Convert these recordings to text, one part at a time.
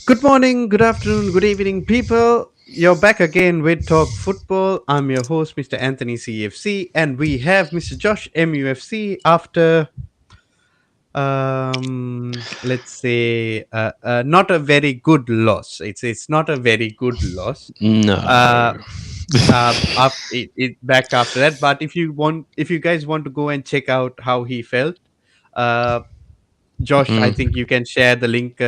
Good morning, good afternoon, good evening, people. You're back again with Talk Football. I'm your host, Mr. Anthony CFC, and we have Mr. Josh MUFC after, let's say, not a very good loss. It's not a very good loss. Uh, No. back after that. But if you guys want to go and check out how he felt, uh, Josh, I Mm. think you can share the link.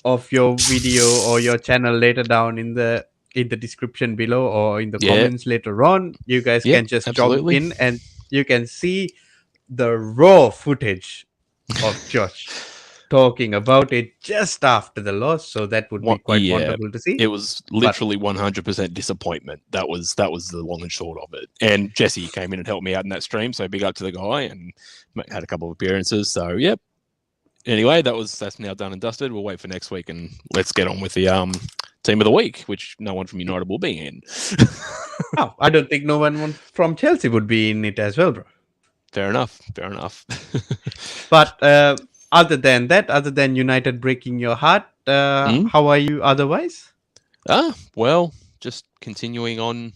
Of your video or your channel later down in the description below or in the Yeah. comments later on. You guys Yep. can just jump Absolutely. in and you can see the raw footage of Josh talking about it just after the loss, so that would be What? quite Yeah. wonderful to see. It was But literally 100% disappointment. That was the long and short of it. And Jesse came in and helped me out in that stream, so big up to the guy and had a couple of appearances. So yep. Anyway, that's now done and dusted. We'll wait for next week and let's get on with the team of the week, which no one from United will be in. oh, I don't think no one from Chelsea would be in it as well, bro. Fair enough. Fair enough. But other than that, other than United breaking your heart, Mm? how are you otherwise? Well, just continuing on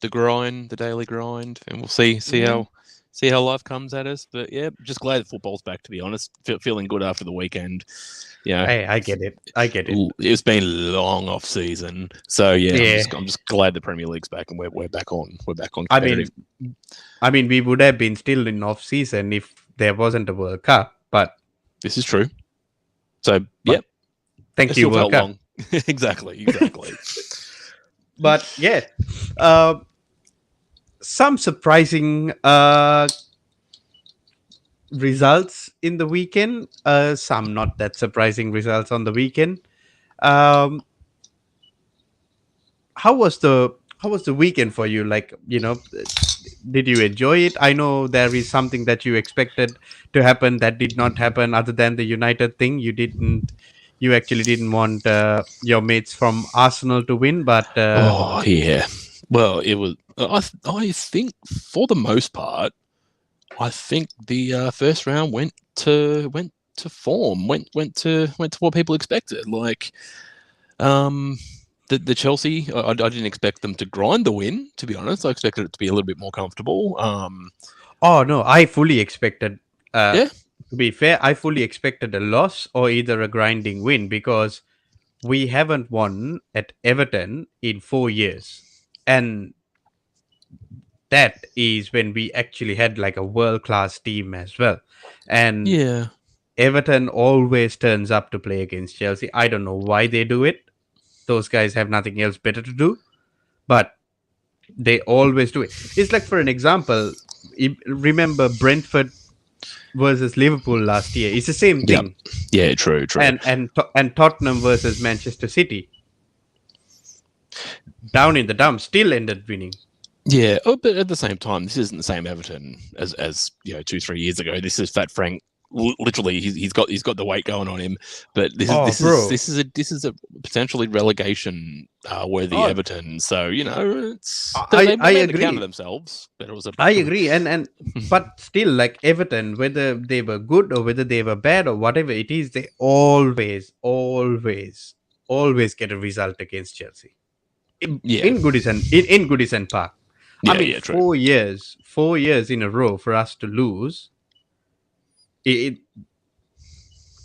the grind, the daily grind, and we'll see how life comes at us. But yeah, just glad that football's back. To be honest, feeling good after the weekend. Yeah, Hey, I get it. I get it. it's been a long off season, so yeah, Yeah. I'm just glad the Premier League's back and we're back on I mean, competitive. we would have been still in off season if there wasn't a World Cup. But This is true. So yep, thank it you, still World felt Cup. long. exactly. But yeah, some surprising results in the weekend. Some not that surprising results on the weekend. Um, how was the weekend for you? Like, did you enjoy it? I know there is something that you expected to happen that did not happen. Other than the United thing, you actually didn't want your mates from Arsenal to win, but Oh yeah. Well, it was. I think for the most part, I think the first round went to form, went to what people expected. Like, the Chelsea, I didn't expect them to grind the win. To be honest, I expected it to be a little bit more comfortable. oh no, I fully expected. Uh, Yeah, to be fair, I fully expected a loss or either a grinding win because we haven't won at Everton in 4 years, and that is when we actually had like a world class team as well. And yeah. Everton always turns up to play against Chelsea. I don't know why they do it. Those guys have nothing else better to do, but they always do it. It's like, for an example, remember Brentford versus Liverpool last year? It's the same Yep. thing. Yeah, true. And Tottenham versus Manchester City, down in the dumps, still ended winning. Yeah, but at the same time, this isn't the same Everton as 2-3 years ago. This is Fat Frank. Literally, he's got the weight going on him. But Oh, bro. this is a potentially relegation worthy Oh, Everton. So it's I they made the agree. counter themselves. But it was a I agree, and but still, like Everton, whether they were good or whether they were bad or whatever it is, they always get a result against Chelsea yeah, in Goodison Park. I mean, yeah, true. 4 years in a row for us to lose.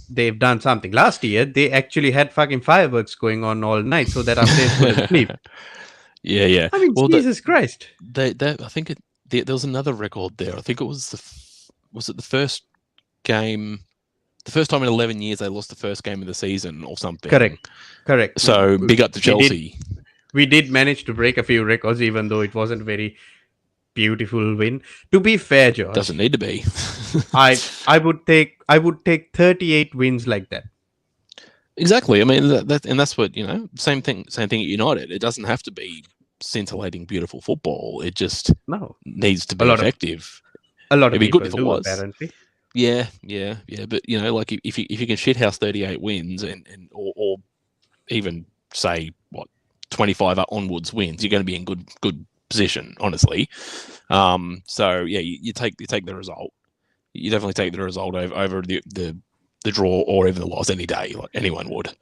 They've done something. Last year, they actually had fucking fireworks going on all night so that our players couldn't sleep. Yeah. I mean, Well, Jesus Christ. I think there was another record there. I think it was the first game, the first time in 11 years they lost the first game of the season or something. Correct. So big up to Chelsea. We did manage to break a few records, even though it wasn't a very beautiful win. To be fair, Josh, Doesn't need to be. I would take 38 wins like that. Exactly. I mean, that's what Same thing at United. It doesn't have to be scintillating, beautiful football. It just needs to be effective. A lot of It'd be people good if it do, was. apparently. Yeah. But like if you can shithouse 38 wins or even say 25 onwards wins, you're going to be in good position, honestly. So yeah, you take the result. You definitely take the result over the draw or even the loss any day, like anyone would.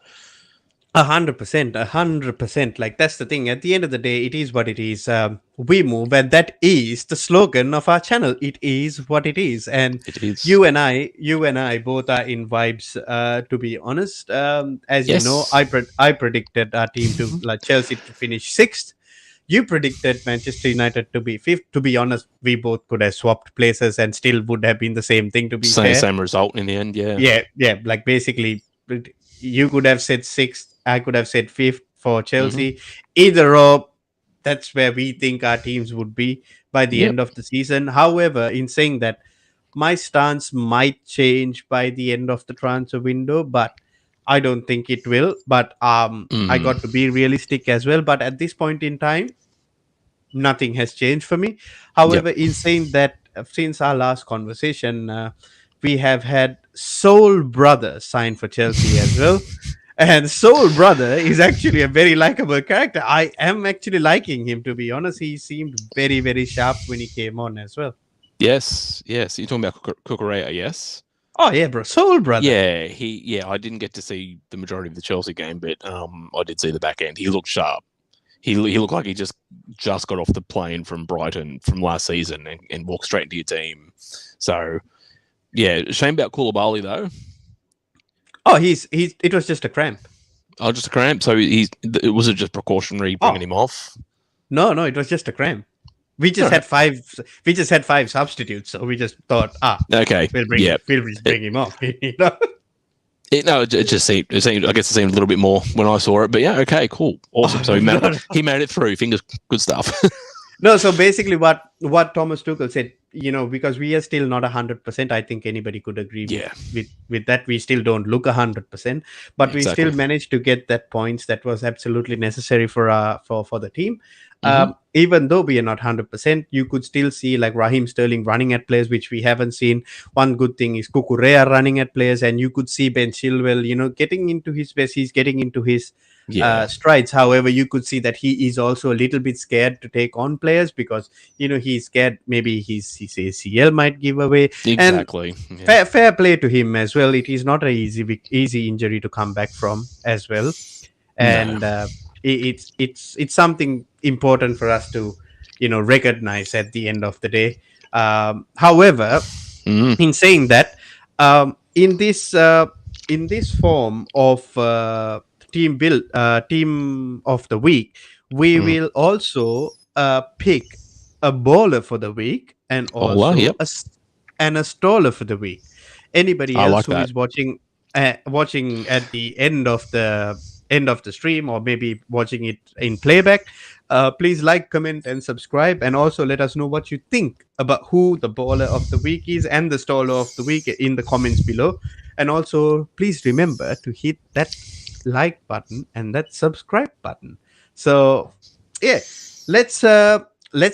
100%, 100%. Like that's the thing. At the end of the day, it is what it is. We move, and that is the slogan of our channel. It is what it is, and It is. you and I both are in vibes. To be honest, as you know, Yes. I predicted our team to like Chelsea to finish sixth. You predicted Manchester United to be fifth. To be honest, we both could have swapped places and still would have been the same thing. To be Same fair, same result in the end. Yeah. yeah, like basically you could have said sixth, I could have said fifth for Hmm. Chelsea. Either or, that's where we think our teams would be by the Yep. end of the season. However, in saying that, my stance might change by the end of the transfer window, but I don't think it will. But I Mm. got to be realistic as well. But at this point in time, nothing has changed for me. Yep. However, in saying that, since our last conversation, we have had Soul Brother sign for Chelsea as well. And Soul Brother is actually a very likable character. I am actually liking him, to be honest. He seemed very, very sharp when he came on as well. Yes. Yes. You're talking about Cucurella, yes. Oh, yeah, bro. Soul Brother. Yeah. Yeah. I didn't get to see the majority of the Chelsea game, but I did see the back end. He looked sharp. He looked like he just got off the plane from Brighton from last season and walked straight into your team. So yeah, shame about Koulibaly though. Oh, it was just a cramp. Oh, just a cramp. So was it just precautionary bringing Oh, him off? no, it was just a cramp. We All just right. had five. We just had five substitutes, so we just thought, Okay. Yeah. we'll just It, bring him off. You know? no, it just seemed. It seemed. I guess it seemed a little bit more when I saw it. But yeah. Okay. Cool. Awesome. Oh, So no, no, no. he made it through. Fingers. Good stuff. No, so basically, what Thomas Tuchel said, because we are still not 100%. I think anybody could agree with Yeah. with that. We still don't look 100%, but we still Exactly. managed to get that points that was absolutely necessary for the team. Hmm. Even though we are not 100%, you could still see like Raheem Sterling running at players, which we haven't seen. One good thing is Kukurea running at players, and you could see Ben Chilwell, getting into his best. He's getting into his Yeah. strides. However, you could see that he is also a little bit scared to take on players because he's scared maybe his ACL might give away. And Exactly. Yeah. fair play to him as well. It is not a easy injury to come back from as well, No. and it's something important for us to recognize at the end of the day. However, Mm. in saying that, in this form of team of the week, we Mm. will also pick a bowler for the week and Oh well. also Yep. and a staller for the week. Anybody I else like who that. is watching at the end of the stream, or maybe watching it in playback, please like, comment, and subscribe, and also let us know what you think about who the bowler of the week is and the staller of the week in the comments below. And also, please remember to hit that like button and that subscribe button. So, yeah, let's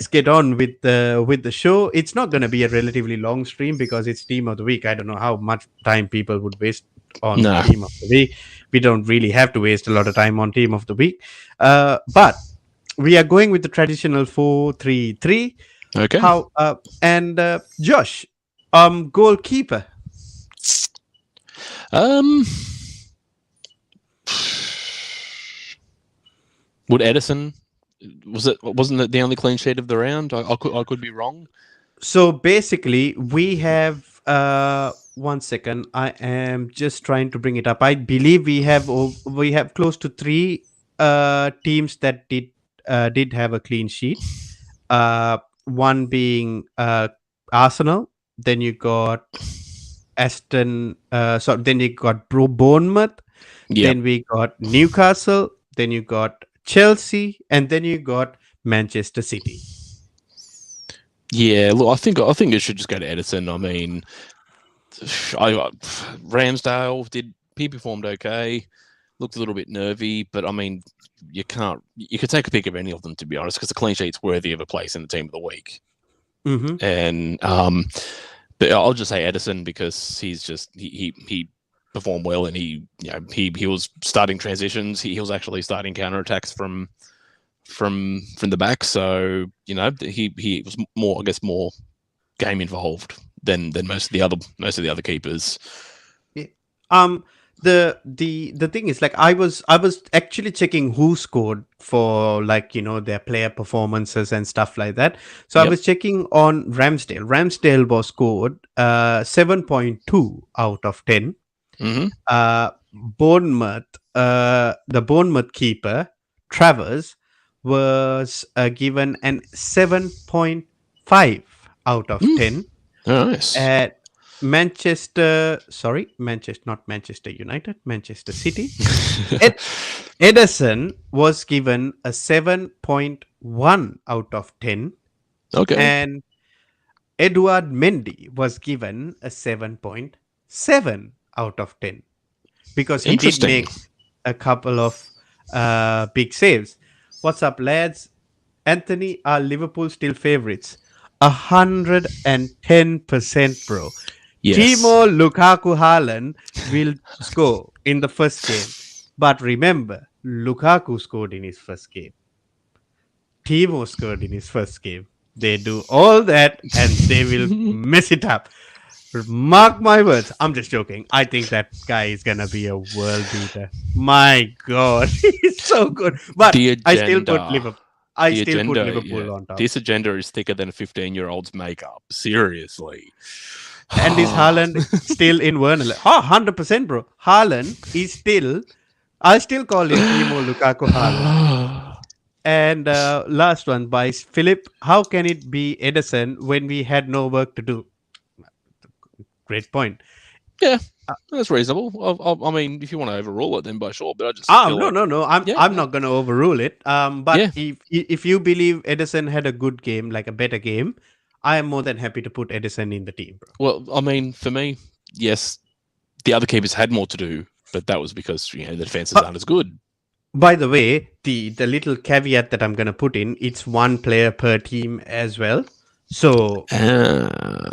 get on with the show. It's not going to be a relatively long stream because it's team of the week. I don't know how much time people would waste on No. team of the week. We don't really have to waste a lot of time on team of the week, but we are going with the traditional 4-3-3. Okay. How and Josh, goalkeeper. Um. Would Edison wasn't it the only clean sheet of the round? I could be wrong. So basically, we have 1 second. I am just trying to bring it up. I believe we have close to three teams that did have a clean sheet. One being Arsenal. Then you got then you got Bournemouth. Yeah. Then we got Newcastle. Then you got Chelsea, and then you got Manchester City. Yeah. Look, I think it should just go to Edison. I mean, Ramsdale he performed okay. Looked a little bit nervy, but I mean, you could take a pick of any of them, to be honest, because the clean sheet's worthy of a place in the team of the week. Mm-hmm. And but I'll just say Edison because he's just he performed well, and he was starting transitions. He was actually starting counterattacks from the back. So he was more game involved than most of the other keepers. Yeah. the thing is, like, I was actually checking who scored for, like, their player performances and stuff like that. So I Yep. was checking on Ramsdale was scored 7.2 out of 10. Mm-hmm. Bournemouth, the Bournemouth keeper Travers was given an 7.5 out of 10. Nice. At Manchester, not Manchester United, Manchester City. Ed- Edison was given a 7.1 out of 10, Okay. and Edward Mendy was given a 7.7 out of 10, because he did Interesting. make a couple of big saves. What's up, lads? Anthony, are Liverpool still favorites? 110%, bro. Yes. Timo Lukaku Haaland will score in the first game. But remember, Lukaku scored in his first game. Timo scored in his first game. They do all that and they will mess it up. Mark my words. I'm just joking. I think that guy is gonna be a world beater. My God, he's so good. But The I still put agenda. Liverpool. I The still put agenda, yeah. Liverpool on top. This agenda is thicker than a 15-year-old's makeup. Seriously. And is Haaland still in Werner? 100%, bro. Haaland is still. I still call him Timo Lukaku Haaland. And last one by Philip. How can it be Edison when we had no work to do? Great point. Yeah, Uh, that's reasonable. I mean, if you want to overrule it, then by sure. But I just feel no, like, no, no. I'm yeah, I'm not gonna overrule it. yeah. But if you believe Edison had a good game, like a better game, I am more than happy to put Edison in the team, bro. Well, I mean, for me, yes, the other keepers had more to do, but that was because the defenses Uh, aren't as good. by the way, the little caveat that I'm gonna put in, it's one player per team as well. So Uh,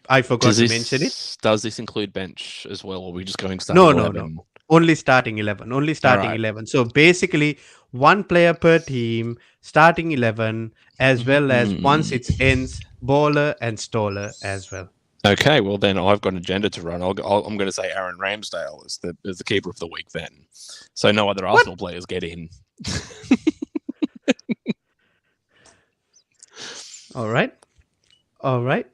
I forgot to mention it. does this include bench as well, or are we just going starting No, no, no. 11? Only starting 11. Only All starting right. 11. So basically, one player per team, starting 11, as well as once it ends, baller and staller as well. Okay, well then I've got an agenda to run. I'm going to say Aaron Ramsdale is the keeper of the week then, so no other What? Arsenal players get in. All right. All right.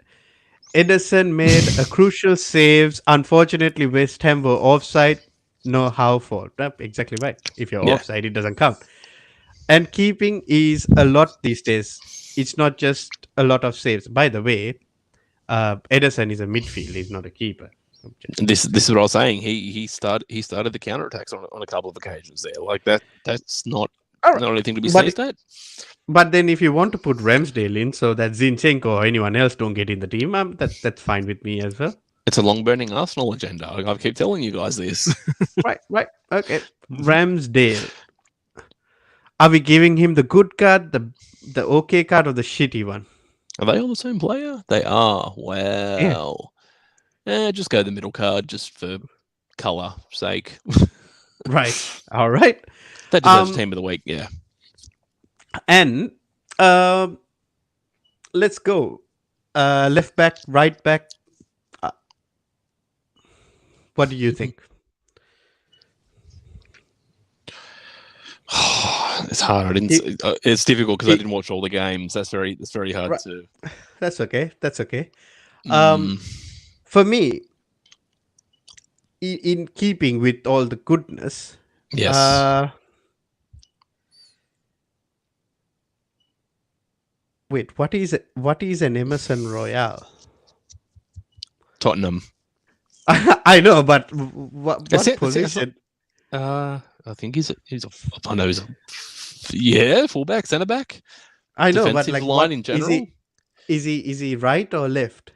Edison made a crucial saves. Unfortunately, West Ham were offside. No how for. Yep, exactly right. If you're Yeah, offside, it doesn't count. And keeping is a lot these days. It's not just a lot of saves. By the way, Edison is a midfield. He's not a keeper. this is what I was saying. He started the counterattacks on a couple of occasions there. Like that. That's not All right. anything to be But sneezed at. but then if you want to put Ramsdale in so that Zinchenko or anyone else don't get in the team, that's fine with me as well. It's a long burning Arsenal agenda. I keep telling you guys this. Right. Okay. Ramsdale. Are we giving him the good card, the okay card, or the shitty one? Are they all the same player? They are. Wow. Yeah. Just go the middle card just for colour sake. Right. All right. That deserves team of the week. Yeah. And let's go. Left back, right back. What do you think? It's hard. I didn't. It's difficult because I didn't watch all the games. That's very hard Right. to. That's okay. That's okay. For me, in keeping with all the goodness, Yes. wait, what is an Emerson Royale? Tottenham. I know, but what That's it. position? I think he's a. I know he's fullback, centre back. I know, but Defensive like, line what in general. is he right or left?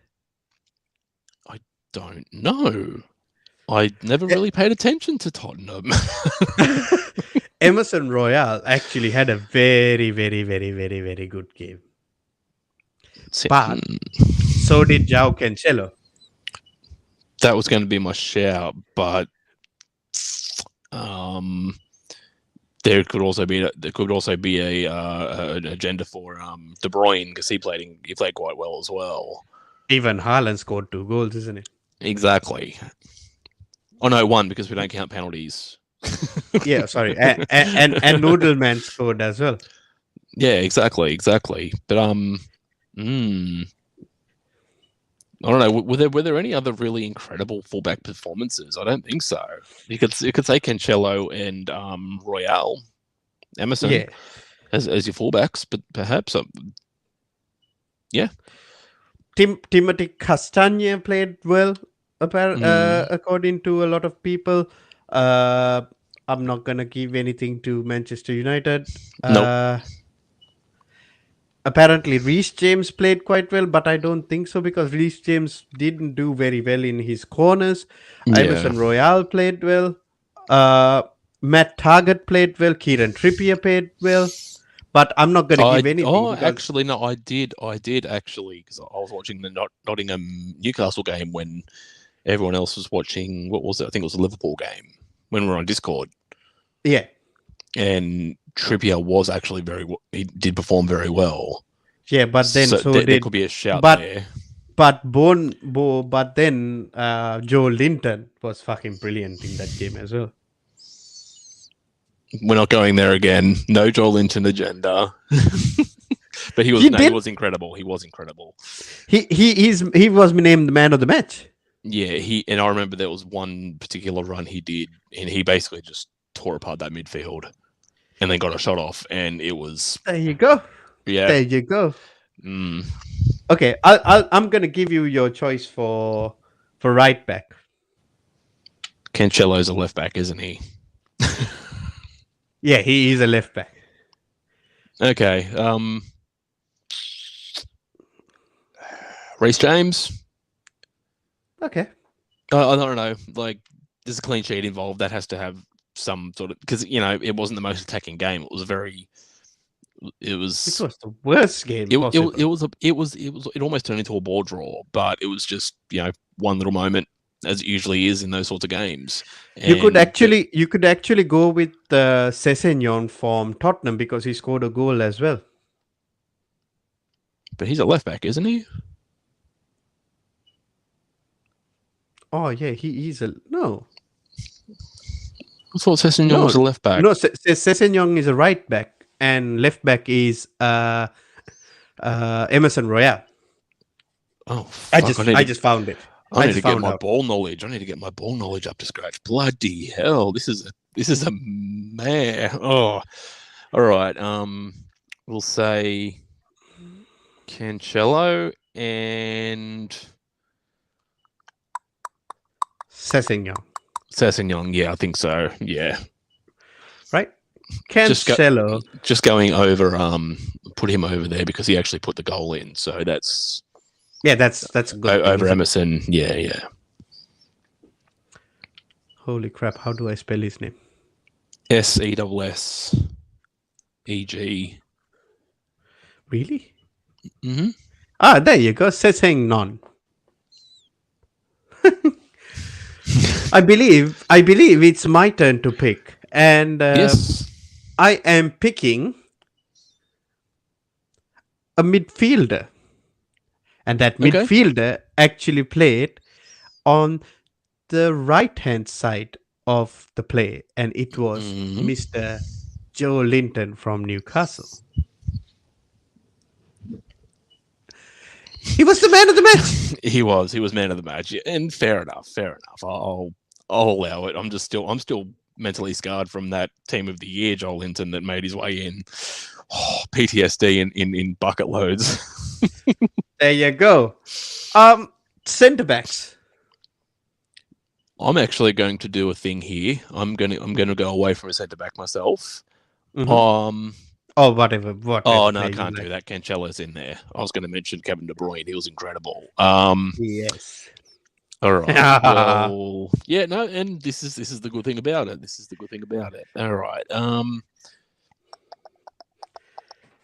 I don't know. I never really paid attention to Tottenham. Emerson Royale actually had a very, very, very, very, very good game. But so did João Cancelo. That was going to be my shout, but there could also be an agenda for De Bruyne because he played quite well as well. Even Haaland scored 2 goals, isn't it? Exactly. Oh no, one because we don't count penalties. Yeah, sorry, and Noodleman scored as well. Yeah, exactly. But I don't know. Were there any other really incredible fullback performances? I don't think so. You could say Cancelo and Royale, Emerson Yeah, as your fullbacks, but perhaps yeah. Timothy Castagne played well, Mm, according to a lot of people. Uh, I'm not gonna give anything to Manchester United. nope. Apparently, Reece James played quite well, but I don't think so because Reece James didn't do very well in his corners. Yeah. Emerson Royale played well. Uh, Matt Target played well. Kieran Trippier played well. But I'm not gonna give anything because Actually no, I did actually because I was watching the Nottingham Newcastle game when everyone else was watching. What was it? I think it was a Liverpool game when we were on Discord. yeah, And Trippier was actually he did perform very well. yeah. But then So so there did could be a shout but there. but then Joe Linton was fucking brilliant in that game as well. We're not going there again. No Joel Linton agenda. But he was incredible. He was incredible. He was named the man of the match. Yeah, I remember there was one particular run he did, and he basically just tore apart that midfield, and then got a shot off, and it was There you go. yeah. There you go. Mm. Okay, I'm gonna give you your choice for right back. Cancelo's a left back, isn't he? Yeah, he is a left back. Okay. Reece James. Okay. I don't know. Like, there's a clean sheet involved. That has to have some sort of because it wasn't the most attacking game. It was very. It was. It was the worst game possible. It almost turned into a ball draw, but it was just one little moment, as it usually is in those sorts of games. You could actually go with Sessegnon from Tottenham because he scored a goal as well. But he's a left back, isn't he? Oh yeah, he's a no. I thought Sessegnon was a left back. No, Sessegnon is a right back, and left back is Emerson Royale. Oh, fuck, I just found it. I need to get my ball knowledge. I need to get my ball knowledge up to scratch. Bloody hell! This is a mare. Oh, all right. We'll say Cancelo and Sessegnon. Yeah, I think so. Yeah. Right. Cancelo. Just going over. Put him over there because he actually put the goal in. So that's. Yeah, that's good. Over Emerson. Yeah. Holy crap! How do I spell his name? Sesseg. Really? Mm-hmm. Ah, there you go. Sessegnon. I believe it's my turn to pick, and yes, I am picking a midfielder, and that midfielder actually played on the right-hand side of the play, and it was Mr. Joe Linton from Newcastle. He was the man of the match. He was man of the match, and fair enough. I'll allow it. I'm still mentally scarred from that team of the year, Joel Linton, that made his way in. Oh, PTSD in bucket loads. There you go. Centre backs. I'm actually going to do a thing here. I'm gonna go away from a centre back myself. Mm-hmm. Oh, whatever. Oh no, I can't do that. Cancelo's in there. I was going to mention Kevin De Bruyne. He was incredible. Yes. All right. Well, yeah, no, and this is the good thing about it. All right.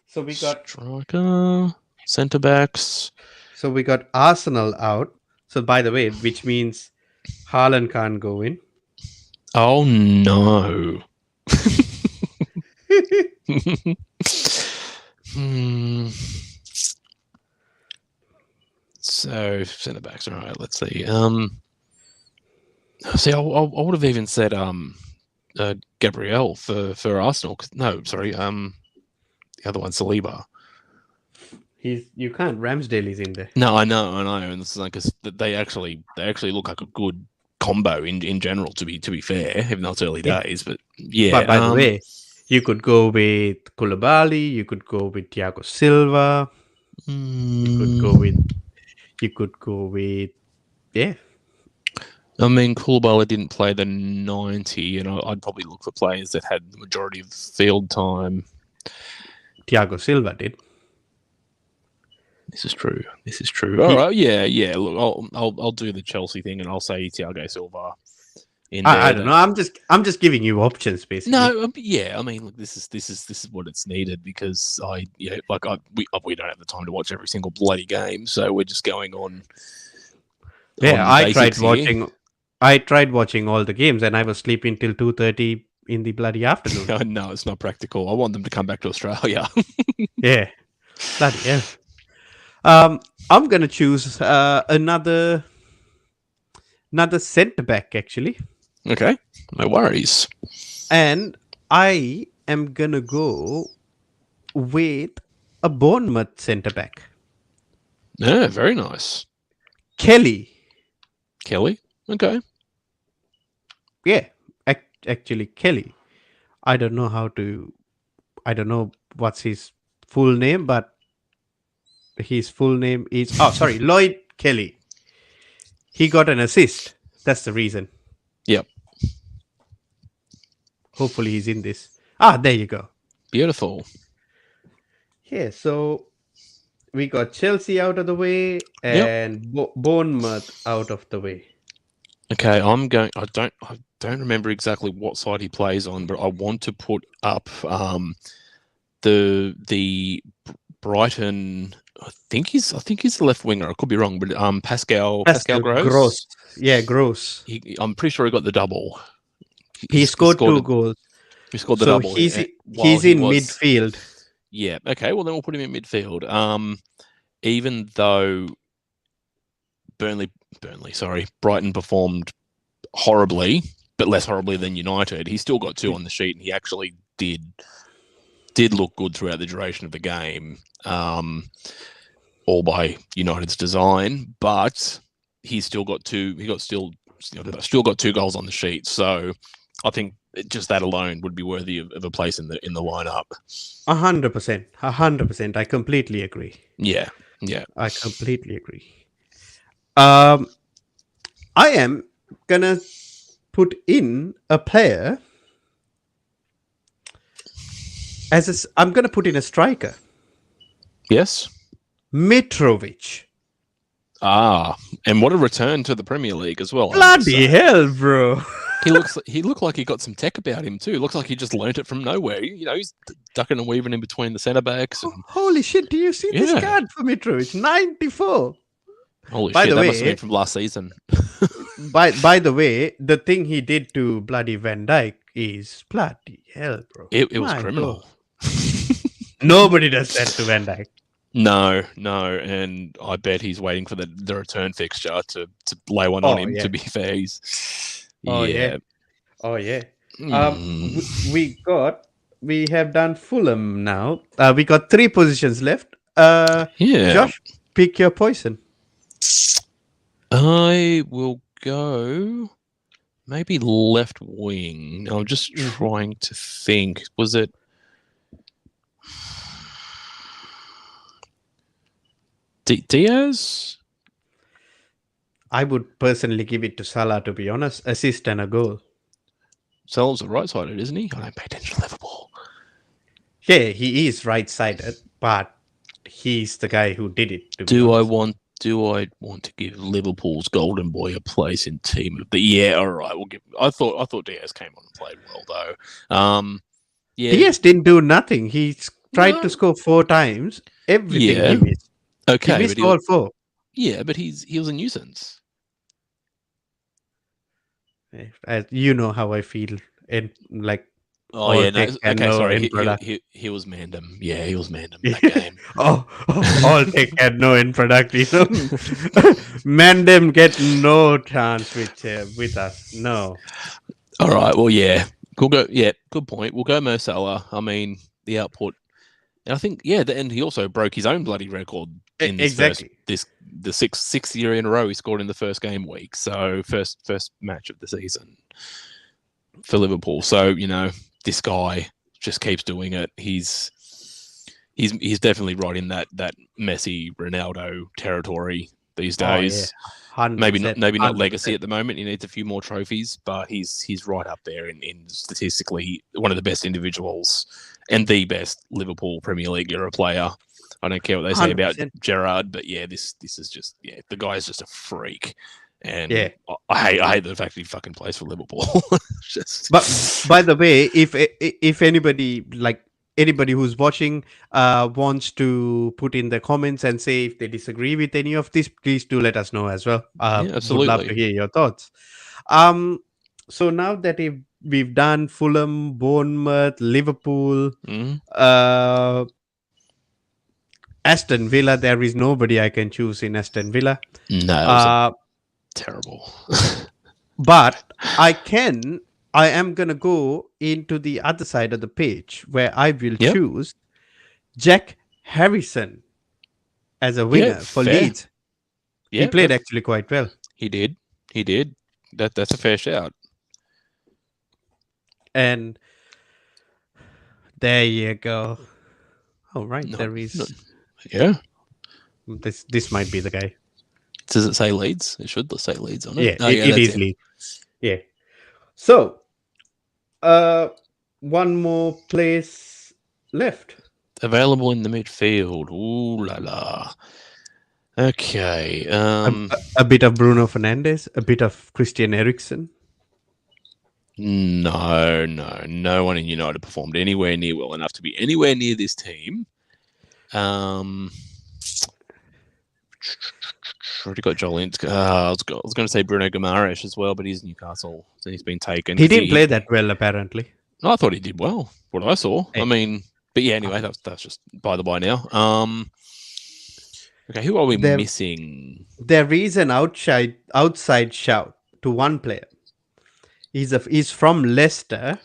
So we got striker, centre backs. So we got Arsenal out. So by the way, which means Haaland can't go in. Oh no. So centre backs. All right. Let's see. See, I would have even said Gabriel for Arsenal. No, sorry, the other one, Saliba. You can't. Ramsdale is in there. No, I know, and this is like because they actually look like a good combo in general. To be fair, even though it's early Yeah. days, but yeah, But by the way, you could go with Koulibaly. You could go with Thiago Silva. You could go with. You could go with. Yeah. I mean, Koulibaly didn't play the 90, and I'd probably look for players that had the majority of field time. Thiago Silva did. This is true. All right, yeah. Look, I'll do the Chelsea thing, and I'll say Thiago Silva in there. I don't know. I'm just giving you options, basically. No, yeah. I mean, look, this is what it's needed because we don't have the time to watch every single bloody game, so we're just going on. Yeah, on basics here. I tried watching all the games, and I was sleeping till 2:30 in the bloody afternoon. No, it's not practical. I want them to come back to Australia. Yeah, bloody hell. I'm gonna choose another centre back actually, Okay, no worries. and I am gonna go with a Bournemouth centre back, Yeah, very nice. Kelly. Kelly. Okay. Yeah, actually Kelly. I don't know how to. I don't know what's his full name, but his full name is sorry, Lloyd Kelly. He got an assist. That's the reason. Yep. Hopefully he's in this. There you go. Beautiful. Yeah, so we got Chelsea out of the way Yep. and Bournemouth out of the way. Okay, I'm going. I don't remember exactly what side he plays on, but I want to put up the Brighton. I think he's the left winger. I could be wrong, but Pascal Gross. Yeah, Gross. I'm pretty sure he got the double. He scored 2 goals. He scored the So double. he's in midfield. Yeah. Okay. Well, then we'll put him in midfield. Even though Brighton performed horribly, but less horribly than United, he still got 2 on the sheet, and he actually did look good throughout the duration of the game, all by United's design. But he still got 2. Still got 2 goals on the sheet. So I think just that alone would be worthy of a place in the lineup. 100%. 100%. I completely agree. Yeah. I completely agree. I am gonna put in a player I'm gonna put in a striker. Yes. Mitrovic. And what a return to the Premier League as well. Bloody hell, bro. He looked like he got some tech about him too. Looks like he just learnt it from nowhere. He's ducking and weaving in between the centre backs. And... Holy shit! Do you see this card for Mitrovic? 94. Holy shit! That must have been from last season. by the way, the thing he did to bloody Van Dijk is bloody hell, bro. It was criminal. Nobody does that to Van Dijk. No, and I bet he's waiting for the return fixture to lay one on him. Yeah. To be fair, yeah. We have done Fulham now. We got 3 positions left. Josh, pick your poison. I will go maybe left wing. I'm just trying to think. Was it? Diaz? I would personally give it to Salah, to be honest. Assist and a goal. Salah's right-sided, isn't he? I don't pay attention to Liverpool. Yeah, he is right-sided, but he's the guy who did it. Do I want to give Liverpool's golden boy a place in team of the year? All right, we'll give. I thought Diaz came on and played well though. Diaz didn't do nothing. He tried to score 4 times. Everything he missed. Okay, he missed all 4. Yeah, but he was a nuisance. As you know how I feel, and like Oh All yeah, no. tech and Okay, no sorry. end product. He was Mandem. Yeah, he was Mandem that game. All tech and no end product. Man, them get no chance with us. No. All right. Well, yeah. We'll go. Yeah, good point. We'll go Mo Salah. I mean, the output. And I think, yeah, and he also broke his own bloody record in this Exactly. the sixth year in a row he scored in the first game week. So first match of the season for Liverpool. So this guy just keeps doing it. He's definitely right in that Messi Ronaldo territory these Oh yeah. days. 100%. Maybe not legacy 100%. at the moment. He needs a few more trophies, but he's right up there in statistically one of the best individuals and the best Liverpool Premier League era player. I don't care what they say about 100%. Gerrard, but yeah, this is just the guy is just a freak, and Yeah. I hate the fact that he fucking plays for Liverpool. Just But by the way, if anybody who's watching wants to put in the comments and say if they disagree with any of this, please do let us know as well. yeah, Would love to absolutely. hear your thoughts. So now that we've done Fulham, Bournemouth, Liverpool, Mm. uh, Aston Villa, there is nobody I can choose in Aston Villa. No, it was Uh, terrible. but I am gonna go into the other side of the page where I will Yep. choose Jack Harrison as a Yeah, winger for fair. Leeds. Yeah, He played actually quite well. He did. He did. That's a fair shout. And there you go. All right, No, there is yeah. this might be the guy. Does it say Leeds? It should say Leeds on it. Yeah, Oh, yeah, it that's is him. Leeds. Yeah. So, uh, one more place left. Available in the midfield. Ooh la la. Okay. A bit of Bruno Fernandes, a bit of Christian Eriksen. No one in United performed anywhere near well enough to be anywhere near this team. Already got Joel Ince. I was going to say Bruno Guimaraes as well, but he's Newcastle, so he's been taken. He didn't play that well, apparently. I thought he did well. What I saw. Hey. I mean, but yeah. Anyway, that's just by the by now. Okay, who are we missing? There is an outside shout to one player. He's from Leicester,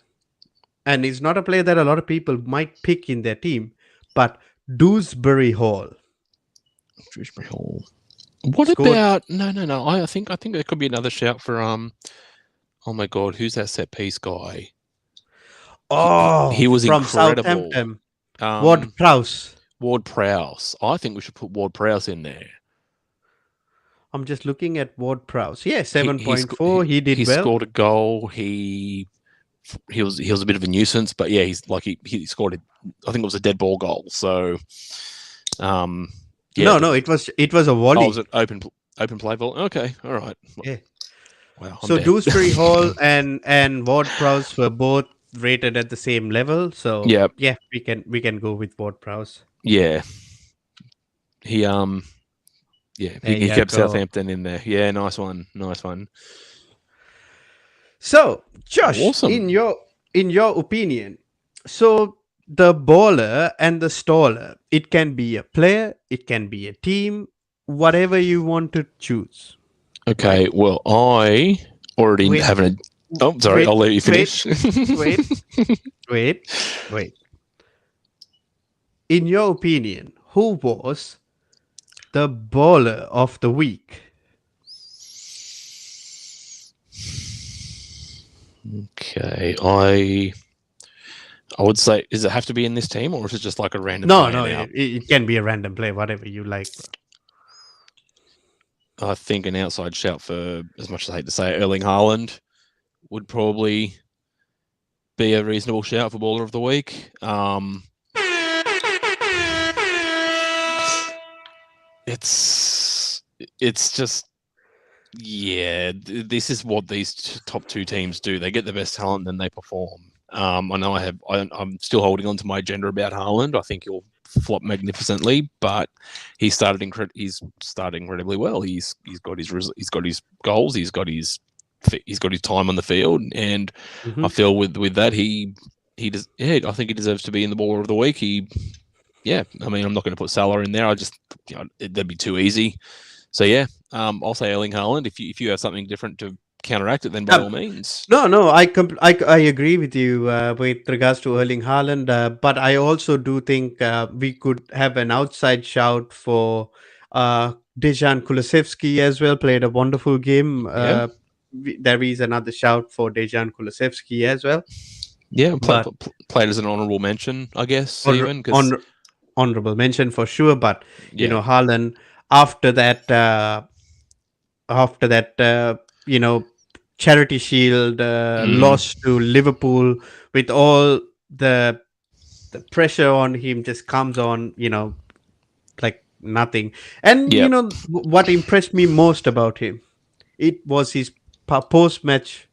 and he's not a player that a lot of people might pick in their team. But Dewsbury Hall. Dewsbury Hall. What Scored. about no? I think there could be another shout for Oh my god, who's that set piece guy? Oh, he was from incredible. Southampton. Ward Prowse. Ward Prowse. I think we should put Ward Prowse in there. I'm just looking at Ward Prowse. Yeah, 7.4. He did well. He scored a goal. He was a bit of a nuisance, but yeah, he's like he scored I think it was a dead ball goal. So, yeah. No, it was a volley. Oh, was it open play ball? Okay, all right. Yeah. Wow. So Dewsbury Hall and Ward Prowse were both rated at the same level. So yeah, we can go with Ward Prowse. Yeah. He he kept Southampton in there. Yeah, nice one. So, Josh, awesome. in your opinion, so the baller and the staller, it can be a player, it can be a team, whatever you want to choose. Okay, well, I already have an. Oh, sorry, I'll let you finish. Wait. In your opinion, who was the baller of the week? Okay, I would say, does it have to be in this team, or is it just like a random? No, it can be a random play, whatever you like. I think an outside shout for, as much as I hate to say it, Erling Haaland would probably be a reasonable shout for baller of the week. It's just, yeah, this is what these top two teams do. They get the best talent, then they perform. I know I'm still holding on to my agenda about Haaland. I think he'll flop magnificently, but he's started incredibly well. He's got his goals, he's got his time on the field, and I feel with that he he does. Yeah, I think he deserves to be in the baller of the week. Yeah. I mean, I'm not going to put Salah in there. I just, that'd be too easy. So yeah, I'll say Erling Haaland. If you have something different to counteract it, then by Um, all means. no, no, I agree with you with regards to Erling Haaland, but I also do think we could have an outside shout for Dejan Kulusevski as well. Played a wonderful game. Yeah, There is another shout for Dejan Kulusevski as well, yeah. but Played as an honourable mention, I guess, honor, even because honor, honorable mention for sure. But yeah, Haaland after that. After that, Charity Shield mm, loss to Liverpool with all the the pressure on him just comes on, like nothing. And yep, what impressed me most about him, it was his post match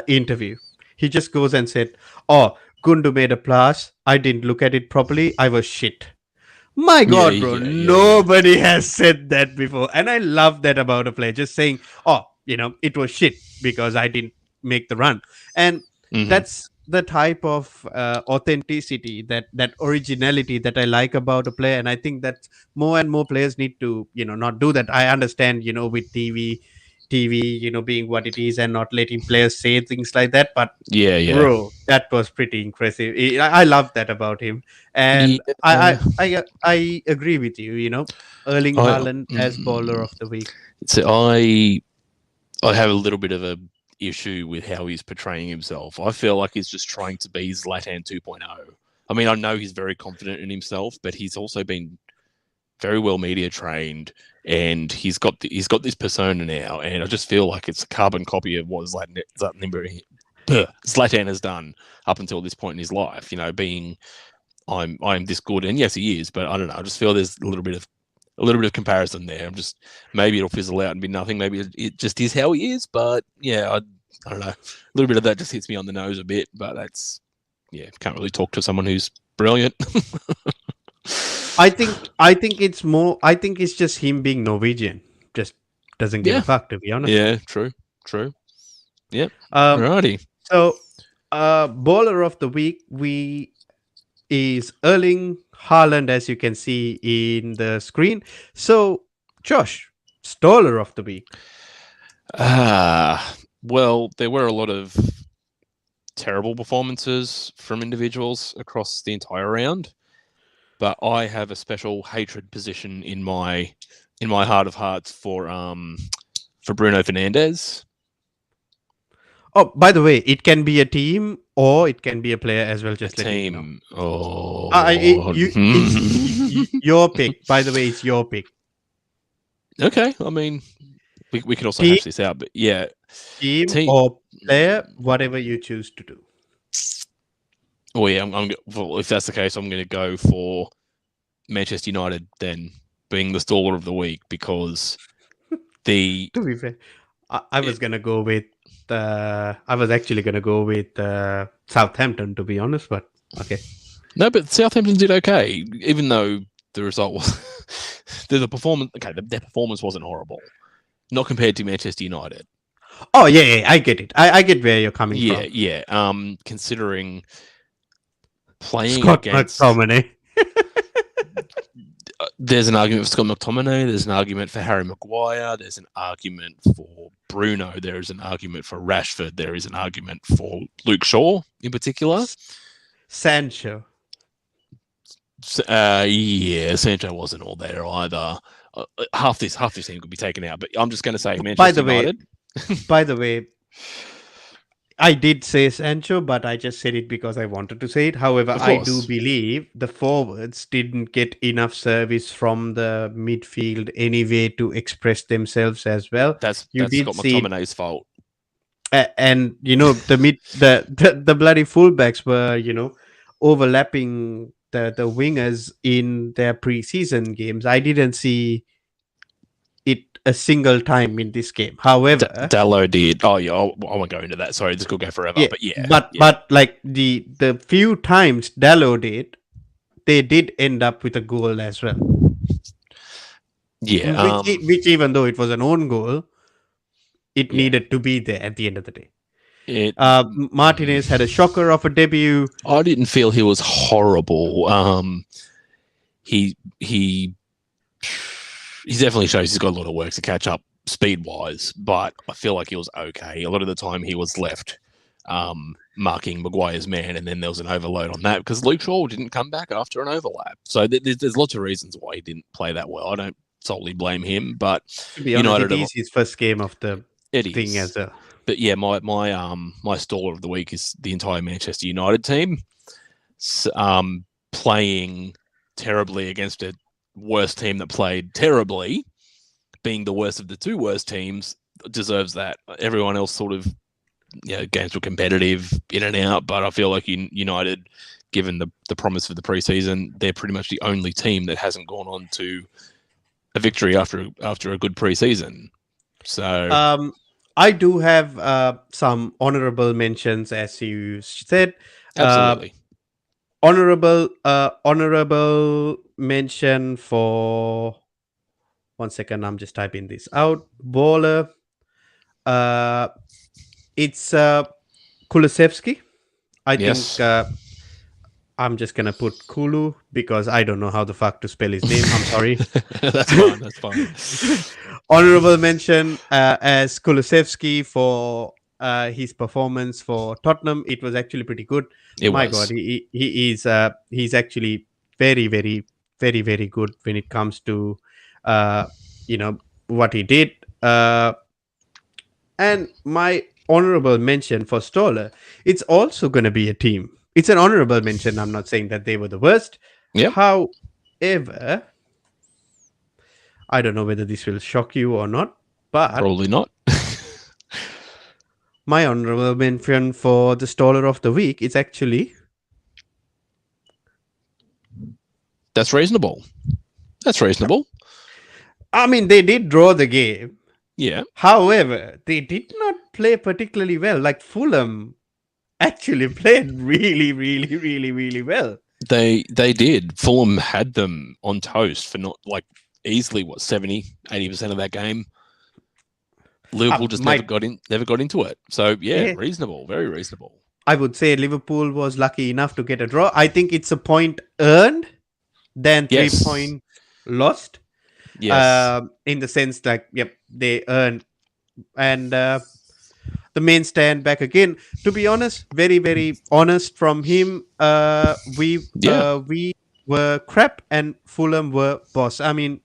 interview. He just goes and said, "Oh, Gundu made a pass. I didn't look at it properly. I was shit." My yeah, God, bro, yeah. nobody has said that before. And I love that about a player, just saying, oh, it was shit because I didn't make the run. And Mm-hmm. that's the type of authenticity, that originality that I like about a player. And I think that more and more players need to, not do that. I understand, with TV, being what it is and not letting players say things like that. But Yeah, yeah, bro, that was pretty impressive. I love that about him, and yeah. I agree with you. Erling I Haaland as bowler of the week. so I have a little bit of a issue with how he's portraying himself. I feel like he's just trying to be Zlatan 2.0. I mean, I know he's very confident in himself, but he's also been very well media trained, and he's got this persona now, and I just feel like it's a carbon copy of what Zlatan has done up until this point in his life. Being I'm this good, and yes, he is, but I don't know. I just feel there's a little bit of comparison there. I'm just maybe it'll fizzle out and be nothing. Maybe it just is how he is. But yeah, I don't know. A little bit of that just hits me on the nose a bit. But that's can't really talk to someone who's brilliant. I think it's more. I think it's just him being Norwegian. Just doesn't give a Yeah, fuck, to be honest. yeah, true. Yep. Um. Alrighty. So, bowler of the week is Erling Haaland, as you can see in the screen. So, Josh, Stoller of the week. Well, there were a lot of terrible performances from individuals across the entire round, but I have a special hatred position in my heart of hearts for Bruno Fernandes. Oh, by the way, it can be a team or it can be a player as well. Just letting you know. Team. Oh, It's your pick. By the way, it's your pick. okay. I mean, we could also Team, hash this out, but yeah, team team. or player, whatever you choose to do. Oh yeah, well, if that's the case, I'm going to go for Manchester United then, being the staller of the week, because the To be fair, I was gonna go with. I was actually gonna go with Southampton, to be honest. But okay. no, but Southampton did okay, even though the result was the performance. Okay, their performance wasn't horrible, not compared to Manchester United. Oh yeah, I get it. I get where you're coming from. Yeah. Considering playing Scott against, McTominay. there's an argument for Scott McTominay. There's an argument for Harry Maguire. There's an argument for Bruno. There is an argument for Rashford. There is an argument for Luke Shaw in particular. Sancho. Yeah, Sancho wasn't all there either. Half this team could be taken out, but I'm just going to say By Manchester the way, United. by the way, I did say Sancho, but I just said it because I wanted to say it. However, Of I do course, believe the forwards didn't get enough service from the midfield anyway to express themselves as well. that's You did Scott see it, McTominay's fault. and the bloody fullbacks were overlapping the wingers in their preseason games. I didn't see it a single time in this game. However, Dallo did. Oh yeah, I won't go into that. Sorry, this could go forever. yeah, But yeah, but like the few times Dallo did, they did end up with a goal as well. yeah. Which even though it was an own goal, it Yeah. needed to be there at the end of the day. It. Martinez had a shocker of a debut. I didn't feel he was horrible. He definitely shows he's got a lot of work to catch up speed wise, but I feel like he was okay. A lot of the time he was left marking Maguire's man, and then there was an overload on that because Luke Shaw didn't come back after an overlap. So there's lots of reasons why he didn't play that well. I don't solely blame him, but To be honest, it is his first game of the thing as well. But yeah, my staller of the week is the entire Manchester United team playing terribly against a worst team that played terribly, being the worst of the two worst teams, deserves that. Everyone else sort of, games were competitive in and out, but I feel like United, given the promise of the preseason, they're pretty much the only team that hasn't gone on to a victory after a good preseason. So I do have some honorable mentions, as you said. Absolutely. Honorable mention for 1 second. I'm just typing this out. Baller. It's Kulusevski. I Yes. think I'm just gonna put Kulu because I don't know how the fuck to spell his name. I'm sorry. That's fine. Honorable mention as Kulusevski for his performance for Tottenham. It was actually pretty good. God, he's actually very, very, very, very good when it comes to what he did. And my honorable mention for Stoller, it's also going to be a team. It's an honorable mention. I'm not saying that they were the worst. Yep. However, I don't know whether this will shock you or not, but probably not. My honorable mention for the Stoller of the week is actually... That's reasonable. I mean, they did draw the game. Yeah. However, they did not play particularly well. Like Fulham actually played really, really, really, really well. They did. Fulham had them on toast for not easily 70-80% of that game. Liverpool just never got into it. So yeah, reasonable, very reasonable. I would say Liverpool was lucky enough to get a draw. I think it's a point earned than 3 points lost. Yes. In the sense that they earned, and the main stand back again. To be honest, very, very honest from him. We were crap and Fulham were boss. I mean,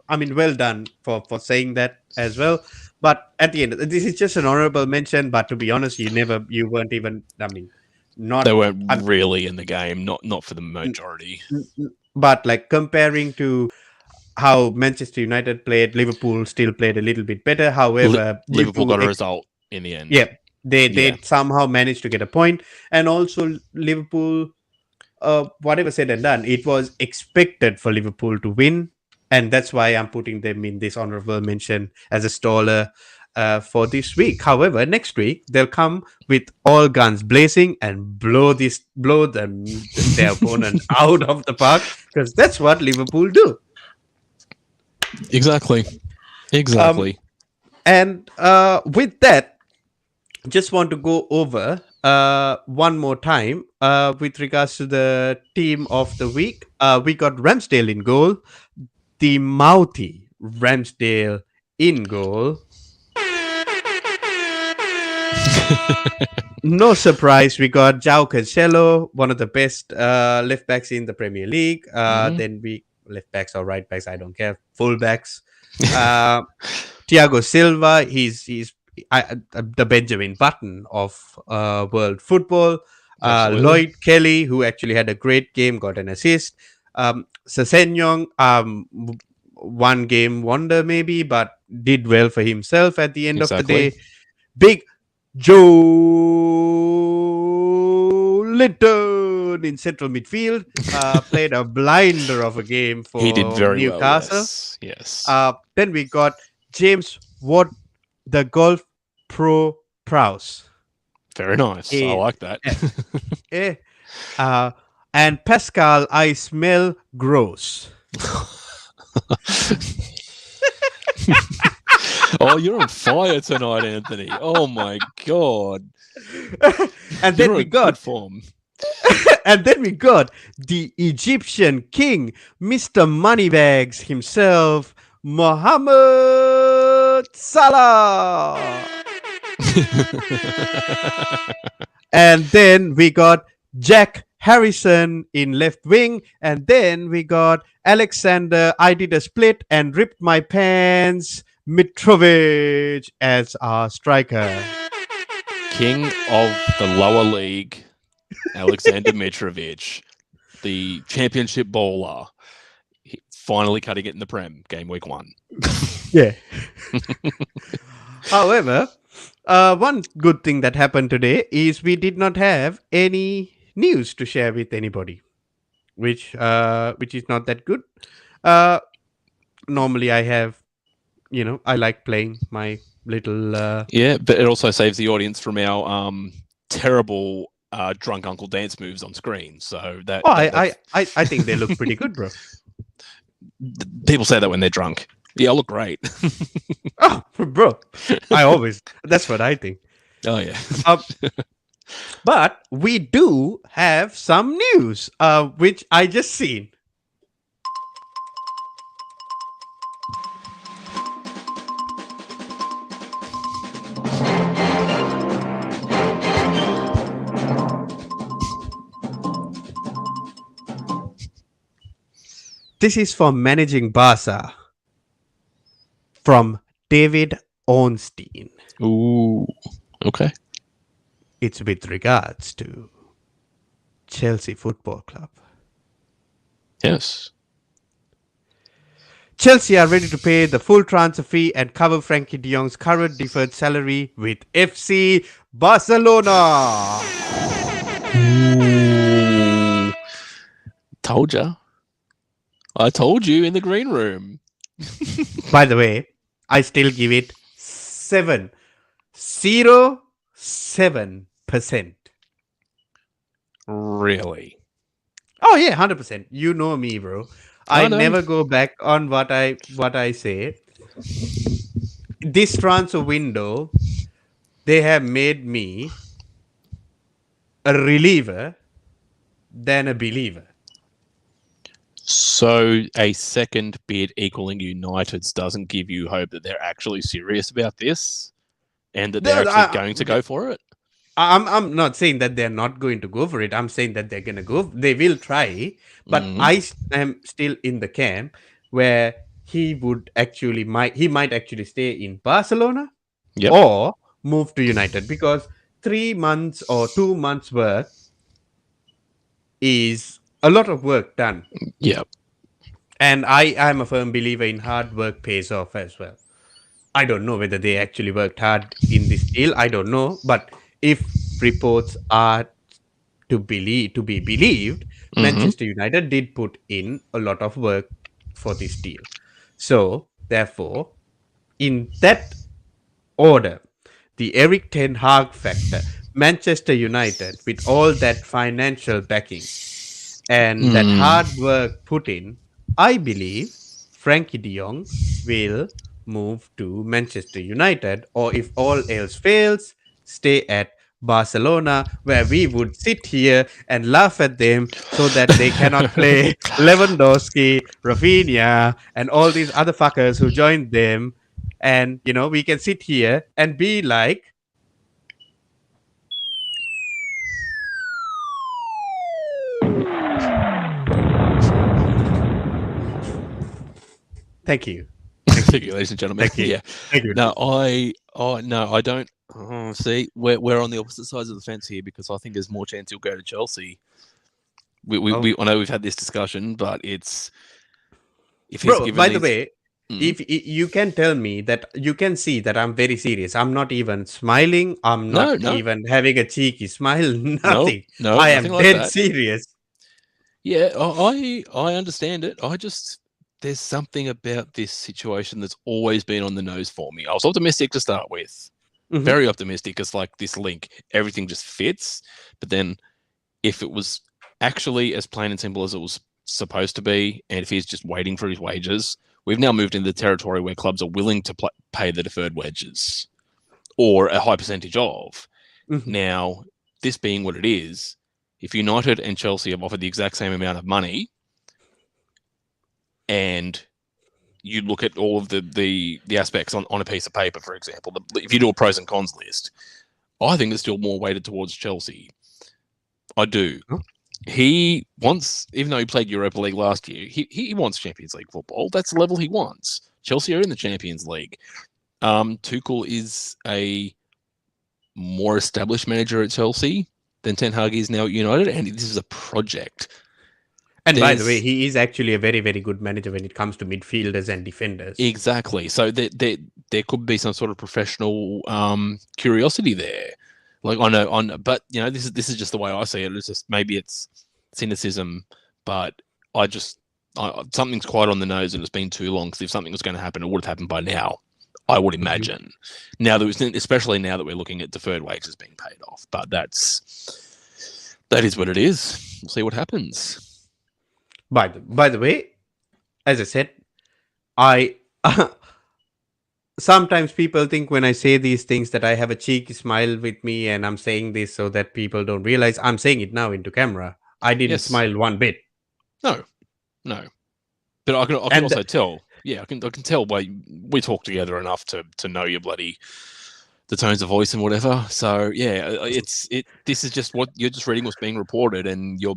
well done for saying that as well. But at the end, this is just an honorable mention. But to be honest, you weren't even. I mean, they weren't really in the game. Not for the majority. But comparing to how Manchester United played, Liverpool still played a little bit better. However, Liverpool got a result in the end. Yeah, they somehow managed to get a point, and also Liverpool. Whatever said and done, it was expected for Liverpool to win. And that's why I'm putting them in this honorable mention as a Stoller for this week. However, next week they'll come with all guns blazing and blow them their opponent out of the park, because that's what Liverpool do. Exactly. And with that, just want to go over one more time with regards to the team of the week. We got Ramsdale in goal. The mouthy Ramsdale in goal. No surprise, we got João Cancelo, one of the best left backs in the Premier League. Then we left backs or right backs, I don't care. Full backs. Thiago Silva, he's the Benjamin Button of world football. Lloyd Kelly, who actually had a great game, got an assist. Sessegnon, one game wonder maybe, but did well for himself at the end of the day. Big Joe Linton in central midfield played a blinder of a game for he did very Newcastle. Well, yes. Then we got James Watt, the golf pro Prowse. Very nice. I like that. And Pascal, I smell gross. Oh, you're on fire tonight, Anthony. Oh my god. and then You're we in good got form. and then we got the Egyptian king, Mr. Moneybags himself, Mohammed Salah. And then we got Jack Harrison in left wing. And then we got Alexander, I did a split and ripped my pants, Mitrovic as our striker. King of the lower league, Alexander Mitrovic, the championship bowler, finally cutting it in the Prem game week 1. Yeah. However, one good thing that happened today is we did not have any news to share with anybody, which is not that good. Normally, I have, I like playing my little. Yeah, but it also saves the audience from our terrible drunk uncle dance moves on screen. So that, Oh, that's... I think they look pretty good, bro. People say that when they're drunk. Yeah, I look great. Oh, bro, that's what I think. Oh yeah. But we do have some news, which I just seen. This is for managing Barca from David Ornstein. Ooh. Okay. It's with regards to Chelsea Football Club. Yes. Chelsea are ready to pay the full transfer fee and cover Frankie de Jong's current deferred salary with FC Barcelona. Ooh. Told ya. I told you in the green room. By the way, I still give it 7.07%. Really? Oh yeah, 100%. You know me, bro. I know. never go back on what I say. This transfer window, they have made me a reliever than a believer. So a second bid equaling United's doesn't give you hope that they're actually serious about this and that they're actually going to go for it? I'm not saying that they're not going to go for it. I'm saying that they're going to go. They will try, but I am still in the camp where he might actually stay in Barcelona or move to United, because 3 months or 2 months work is a lot of work done. Yep. And I am a firm believer in hard work pays off as well. I don't know whether they actually worked hard in this deal. I don't know, but if reports are to be believed, Manchester United did put in a lot of work for this deal. So, therefore, in that order, the Eric Ten Hag factor, Manchester United, with all that financial backing and that hard work put in, I believe Frankie de Jong will move to Manchester United, or if all else fails, stay at Barcelona, where we would sit here and laugh at them so that they cannot play Lewandowski, Rafinha, and all these other fuckers who joined them. And, we can sit here and be like, thank you. Thank you, ladies and gentlemen. Thank you. Yeah. Thank you. No, I don't. See, we're on the opposite sides of the fence here, because I think there's more chance he'll go to Chelsea. I know we've had this discussion, but it's if he's given. By the way, if you can tell me that, you can see that I'm very serious. I'm not even smiling. I'm not even having a cheeky smile. Nothing. No, I am nothing like dead that. serious. Yeah, I understand it. There's something about this situation that's always been on the nose for me. I was optimistic to start with. Very optimistic, because like this link, everything just fits. But then if it was actually as plain and simple as it was supposed to be, and if he's just waiting for his wages, we've now moved into the territory where clubs are willing to pay the deferred wages or a high percentage of. Mhm. Now, this being what it is, if United and Chelsea have offered the exact same amount of money, and you look at all of the aspects on a piece of paper, for example, if you do a pros and cons list, I think it's still more weighted towards Chelsea. I do. Oh. He wants, even though he played Europa League last year, he wants Champions League football. That's the level he wants. Chelsea are in the Champions League. Tuchel is a more established manager at Chelsea than Ten Hag is now at United, and this is a project. And by the way, he is actually a very, very good manager when it comes to midfielders and defenders. Exactly. So there could be some sort of professional curiosity there. Like I know, but this is just the way I see it. It's just maybe it's cynicism, but something's quite on the nose, and it's been too long. Because if something was going to happen, it would have happened by now. I would imagine. Now especially now that we're looking at deferred wages being paid off, but that is what it is. We'll see what happens. By the way, as I said, I sometimes people think when I say these things that I have a cheeky smile with me, and I'm saying this so that people don't realize I'm saying it now into camera. I didn't smile one bit. No, but I can also tell. Yeah, I can tell by we talk together enough to know your the tones of voice and whatever. So yeah, this is just what you're just reading what's being reported, and you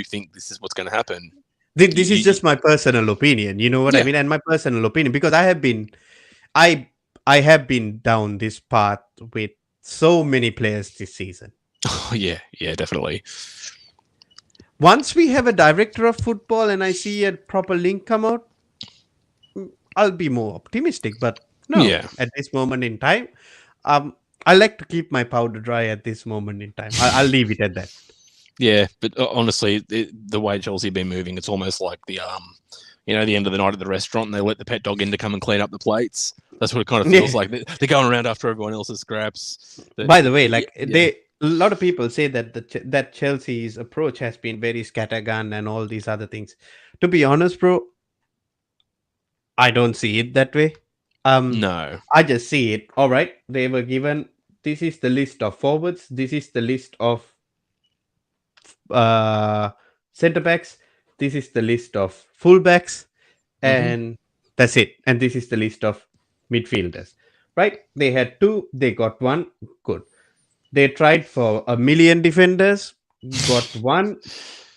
think this is what's going to happen. This is just my personal opinion. You know what I mean? And my personal opinion, because I have been down this path with so many players this season. Oh, yeah, definitely. Once we have a director of football and I see a proper link come out, I'll be more optimistic. But no, at this moment in time, I like to keep my powder dry at this moment in time. I'll leave it at that. Yeah, but honestly, the way Chelsea have been moving, it's almost like the the end of the night at the restaurant, and they let the pet dog in to come and clean up the plates. That's what it kind of feels like. They're going around after everyone else's scraps. By the way, a lot of people say that that Chelsea's approach has been very scattergun and all these other things. To be honest, bro, I don't see it that way. No, I just see it. All right, they were given. This is the list of forwards. This is the list of center backs. This is the list of fullbacks, and that's it. And this is the list of midfielders. Right? They had 2. They got 1. Good. They tried for 1 million defenders. Got 1.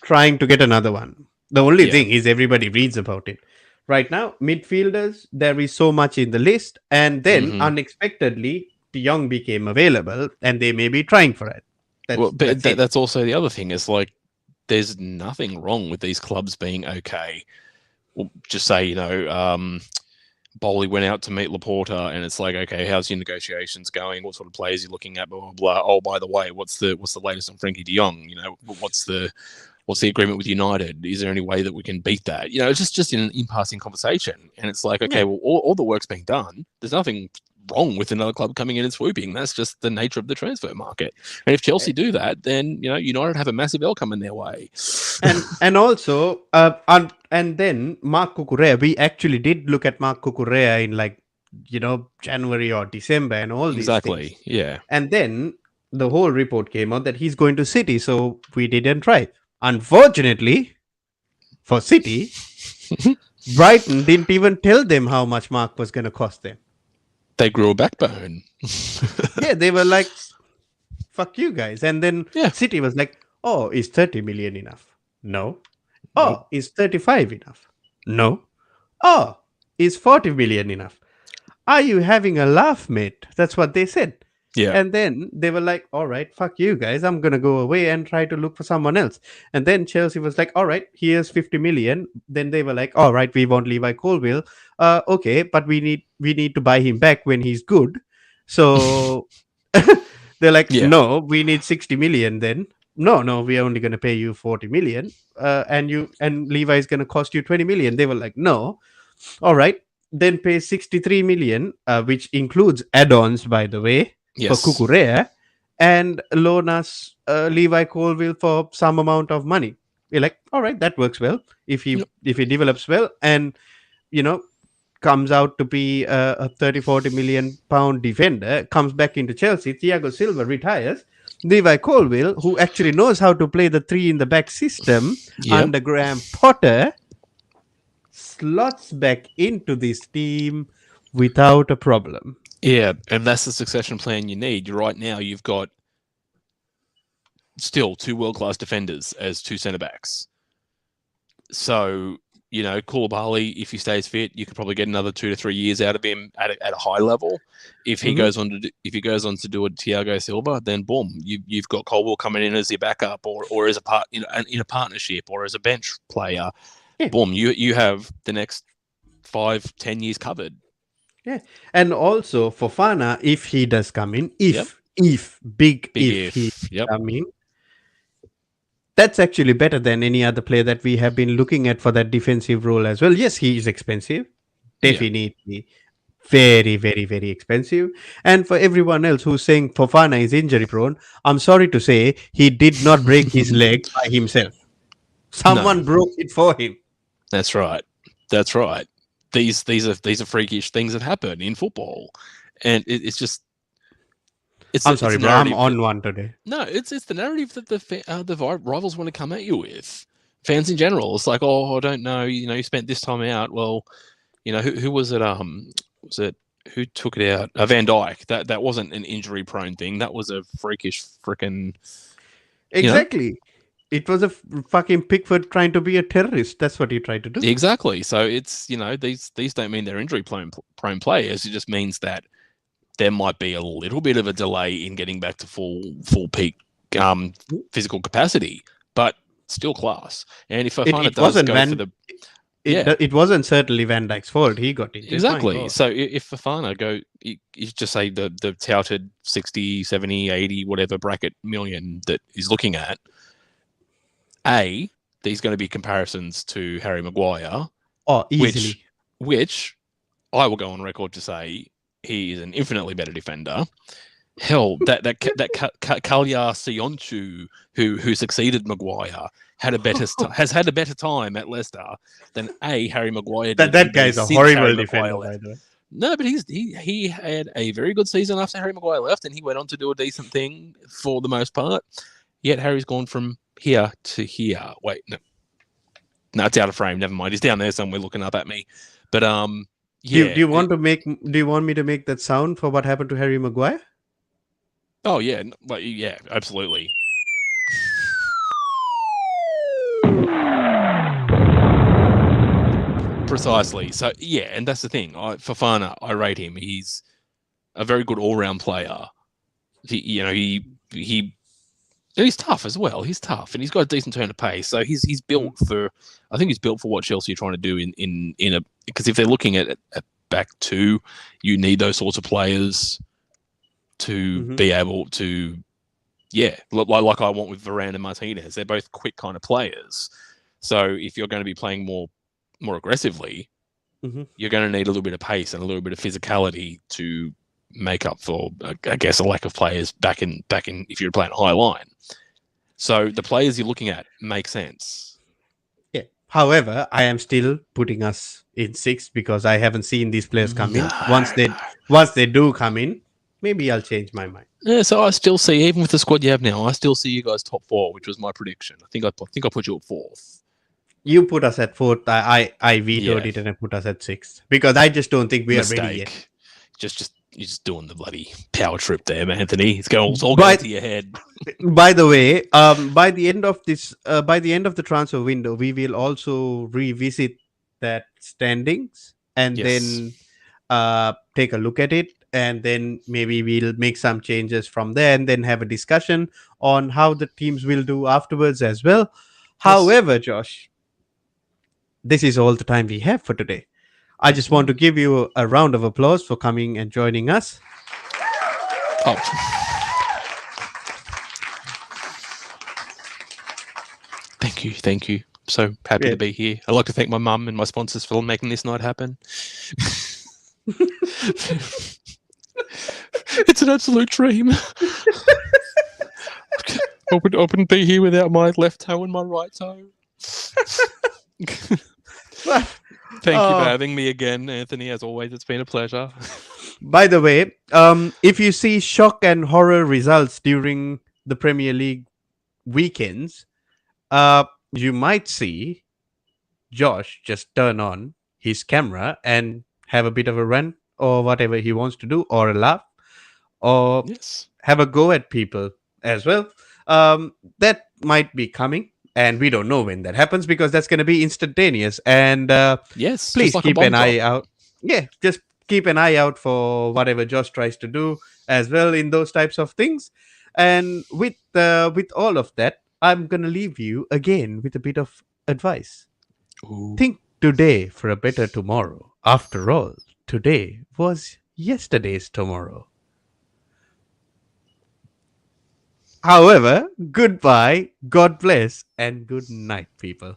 Trying to get another one. The only thing is everybody reads about it. Right now, midfielders, there is so much in the list, and then unexpectedly, De Jong became available, and they may be trying for it. That's also the other thing. Is like there's nothing wrong with these clubs being okay. Well, just say Bowley went out to meet Laporta, and it's like, okay, how's your negotiations going? What sort of players are you looking at? Blah blah blah. Oh, by the way, what's the latest on Frankie De Jong? What's the agreement with United? Is there any way that we can beat that? It's just in passing conversation, and it's like, okay, well, all the work's being done. There's nothing wrong with another club coming in and swooping. That's just the nature of the transfer market. And if Chelsea do that, then United have a massive L coming their way. And also, and then Marc Cucurella, we actually did look at Marc Cucurella in January or December and all these things. Yeah. And then the whole report came out that he's going to City, so we didn't try. Unfortunately, for City, Brighton didn't even tell them how much Mark was going to cost them. They grew a backbone. Yeah, they were like, fuck you guys. And then City was like, oh, is 30 million enough? No. Oh, is 35 enough? No. Oh, is 40 million enough? Are you having a laugh, mate? That's what they said. Yeah. And then they were like, all right, fuck you guys. I'm going to go away and try to look for someone else. And then Chelsea was like, all right, here's 50 million. Then they were like, all right, we want Levi Colwill. Okay, but we need to buy him back when he's good. So they're like, no, we need 60 million then. No, we're only going to pay you 40 million. And Levi is going to cost you 20 million. They were like, no. All right, then pay 63 million, which includes add-ons, by the way. For Cucurella, and loan us Levi Colwill for some amount of money. We're like, all right, that works well if he develops well, and comes out to be a 30, 40 million pound defender, comes back into Chelsea. Thiago Silva retires. Levi Colwill, who actually knows how to play the three in the back system Yep. under Graham Potter, slots back into this team without a problem. Yeah, and that's the succession plan you need. Right now, you've got still two world-class defenders as two centre-backs. So, Koulibaly, if he stays fit, you could probably get another 2 to 3 years out of him at a high level. If he goes on to do a Thiago Silva, then boom, you've got Colwill coming in as your backup, or as a part in a partnership, or as a bench player. Yeah. Boom, you have the next 5-10 years covered. Yeah, and also Fofana, if he does come in, if Big he yep. come in, that's actually better than any other player that we have been looking at for that defensive role as well. Yes, he is expensive, definitely, very, very, very expensive. And for everyone else who's saying Fofana is injury prone, I'm sorry to say he did not break his leg by himself. Someone broke it for him. That's right. That's right. These are freakish things that happen in football, and it's just. I'm sorry, bro. I'm on one today. No, it's the narrative that the rivals want to come at you with. Fans in general, it's like, oh, I don't know. You spent this time out. Well, who was it? Was it who took it out? Van Dijk. That wasn't an injury prone thing. That was a freakish freaking. Exactly. It was a fucking Pickford trying to be a terrorist. That's what he tried to do. Exactly. So it's these don't mean they're injury prone players. It just means that there might be a little bit of a delay in getting back to full peak physical capacity, but still class. And if Fofana does go for the... It wasn't certainly Van Dijk's fault. He got injured. Exactly. So if Fofana you just say the touted 60, 70, 80, whatever bracket million that he's looking at, there's going to be comparisons to Harry Maguire. Oh, easily. Which I will go on record to say he is an infinitely better defender. Hell, that Kalya Sionchu, who succeeded Maguire, has had a better time at Leicester than Harry Maguire did. That guy's a horrible defender, by the way. No, but he had a very good season after Harry Maguire left, and he went on to do a decent thing for the most part. Yet Harry's gone from here to here. Wait, no, it's out of frame. Never mind. He's down there somewhere looking up at me. But yeah. Do you want me to make that sound for what happened to Harry Maguire? Oh yeah, yeah, absolutely. Precisely. So yeah, and that's the thing. Fofana, I rate him. He's a very good all-round player. He's tough as well. He's tough, and he's got a decent turn of pace. So he's built for. I think he's built for what Chelsea are trying to do in a, because if they're looking at back two, you need those sorts of players to be able to, like I want with Varane and Martinez. They're both quick kind of players. So if you're going to be playing more aggressively, you're going to need a little bit of pace and a little bit of physicality to make up for, I guess, a lack of players back in if you're playing a high line. So the players you're looking at make sense. Yeah. However, I am still putting us in 6 because I haven't seen these players come in. Once they do come in, maybe I'll change my mind. Yeah, so I still see, even with the squad you have now, I still see you guys top 4, which was my prediction. I think I put you at 4th. You put us at 4th. I vetoed it and I put us at 6th because I just don't think we are ready yet. You're just doing the bloody power trip there, man, Anthony. It's all going to your head. By the way, by the end of the transfer window, we will also revisit that standings and then take a look at it, and then maybe we'll make some changes from there, and then have a discussion on how the teams will do afterwards as well. Yes. However, Josh, this is all the time we have for today. I just want to give you a round of applause for coming and joining us. Oh. Thank you. So happy to be here. I'd like to thank my mum and my sponsors for making this night happen. It's an absolute dream. I wouldn't be here without my left toe and my right toe. Thank you for Oh, having me again, Anthony. As always, it's been a pleasure. by the way, if you see shock and horror results during the Premier League weekends, you might see Josh just turn on his camera and have a bit of a run or whatever he wants to do, or a laugh, or Yes. have a go at people as well. That might be coming, and we don't know when that happens because that's going to be instantaneous. And Yes, just please like a keep an bomb drop. eye out. Yeah, just keep an eye out for whatever Josh tries to do as well in those types of things. And with all of that, I'm gonna leave you again with a bit of advice. Ooh. Think today for a better tomorrow. After all, today was yesterday's tomorrow. However, goodbye, God bless, and good night, people.